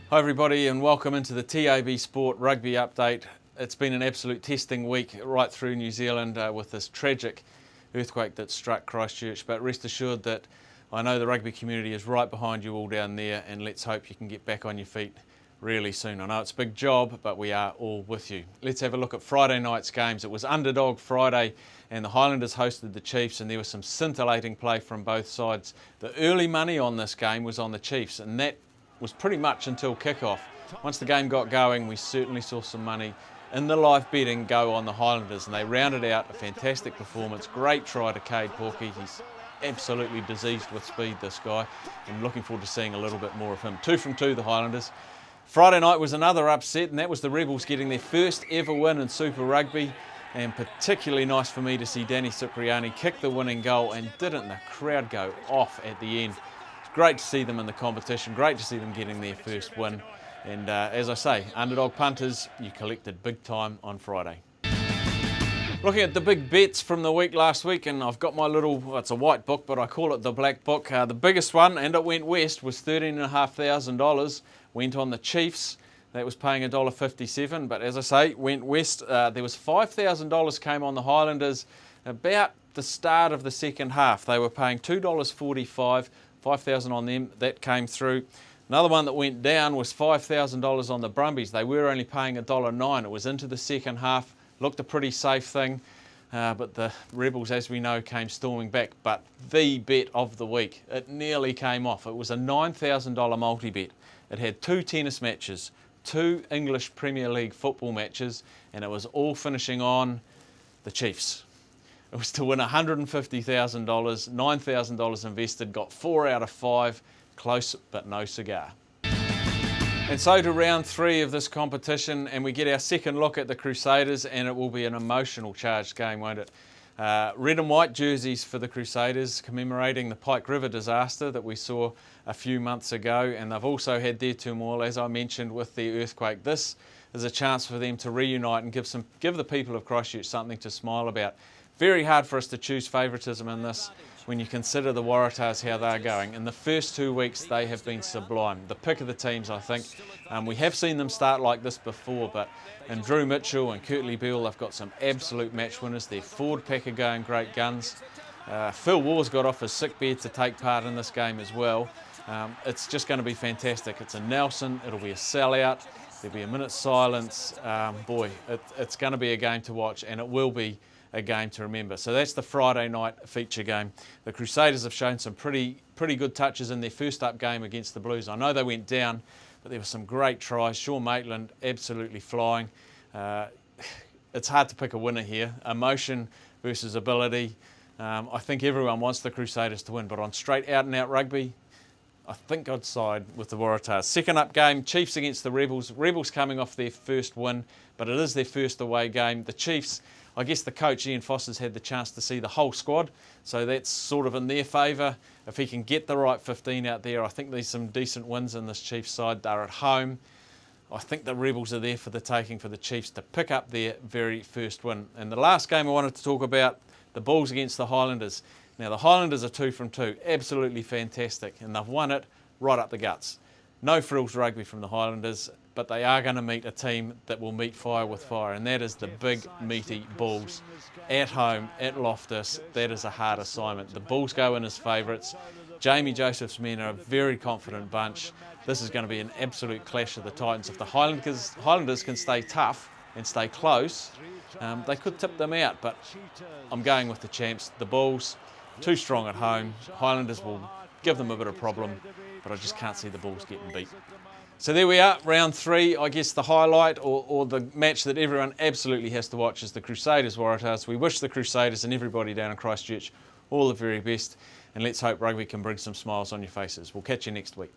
Hi everybody and welcome into the TAB Sport Rugby Update. It's been an absolute testing week right through New Zealand with this tragic earthquake that struck Christchurch, but rest assured that I know the rugby community is right behind you all down there, and let's hope you can get back on your feet really soon. I know it's a big job, but we are all with you. Let's have a look at Friday night's games. It was Underdog Friday and the Highlanders hosted the Chiefs, and there was some scintillating play from both sides. The early money on this game was on the Chiefs, and that was pretty much until kick-off. Once the game got going, we certainly saw some money in the live betting go on the Highlanders, and they rounded out a fantastic performance. Great try to TAB Bookie. He's absolutely diseased with speed, this guy, and looking forward to seeing a little bit more of him. 2 from 2, the Highlanders. Friday night was another upset, and that was the Rebels getting their first ever win in Super Rugby, and particularly nice for me to see Danny Cipriani kick the winning goal, and didn't the crowd go off at the end. Great to see them in the competition, great to see them getting their first win. And as I say, underdog punters, you collected big time on Friday. Looking at the big bets from the week last week, and I've got my little, well, it's a white book, but I call it the black book. The biggest one, and it went west, was $13,500. Went on the Chiefs. That was paying $1.57, but as I say, went west. There was $5,000 came on the Highlanders about the start of the second half. They were paying $2.45. 5,000 on them, that came through. Another one that went down was $5,000 on the Brumbies. They were only paying $1.09. It was into the second half, looked a pretty safe thing, but the Rebels, as we know, came storming back. But the bet of the week, it nearly came off. It was a $9,000 multi-bet. It had 2 tennis matches, 2 English Premier League football matches, and it was all finishing on the Chiefs. It was to win $150,000, $9,000 invested, got 4 out of 5, close but no cigar. And so to round 3 of this competition, and we get our second look at the Crusaders, and it will be an emotional charged game, won't it? Red and white jerseys for the Crusaders, commemorating the Pike River disaster that we saw a few months ago, and they've also had their turmoil, as I mentioned, with the earthquake. This is a chance for them to reunite and give the people of Christchurch something to smile about. Very hard for us to choose favouritism in this when you consider the Waratahs, how they're going. In the first 2 weeks, they have been sublime. The pick of the teams, I think. We have seen them start like this before, but in Drew Mitchell and Kurtley Beale, they've got some absolute match winners. Their forward pack are going great guns. Phil Waugh's got off his sick bed to take part in this game as well. It's just going to be fantastic. It's a Nelson, it'll be a sellout, there'll be a minute's silence. Boy, it's going to be a game to watch, and it will be a game to remember. So that's the Friday night feature game. The Crusaders have shown some pretty good touches in their first up game against the Blues. I know they went down, but there were some great tries. Sean Maitland absolutely flying. It's hard to pick a winner here. Emotion versus ability. I think everyone wants the Crusaders to win, but on straight out and out rugby, I think I'd side with the Waratahs. Second up game, Chiefs against the Rebels. Rebels coming off their first win, but it is their first away game. The Chiefs, I guess the coach Ian Foster's had the chance to see the whole squad, so that's sort of in their favour. If he can get the right 15 out there, I think there's some decent wins in this Chiefs side. They're at home. I think the Rebels are there for the taking for the Chiefs to pick up their very first win. And the last game I wanted to talk about, the Bulls against the Highlanders. Now the Highlanders are 2 from 2, absolutely fantastic, and they've won it right up the guts. No frills rugby from the Highlanders, but they are going to meet a team that will meet fire with fire, and that is the big, meaty Bulls. At home, at Loftus, that is a hard assignment. The Bulls go in as favourites. Jamie Joseph's men are a very confident bunch. This is going to be an absolute clash of the Titans. If the Highlanders can stay tough and stay close, they could tip them out, but I'm going with the champs, the Bulls. Too strong at home. Highlanders will give them a bit of problem, but I just can't see the Bulls getting beat. So there we are, round 3. I guess the highlight or the match that everyone absolutely has to watch is the Crusaders Waratahs. We wish the Crusaders and everybody down in Christchurch all the very best, and let's hope rugby can bring some smiles on your faces. We'll catch you next week.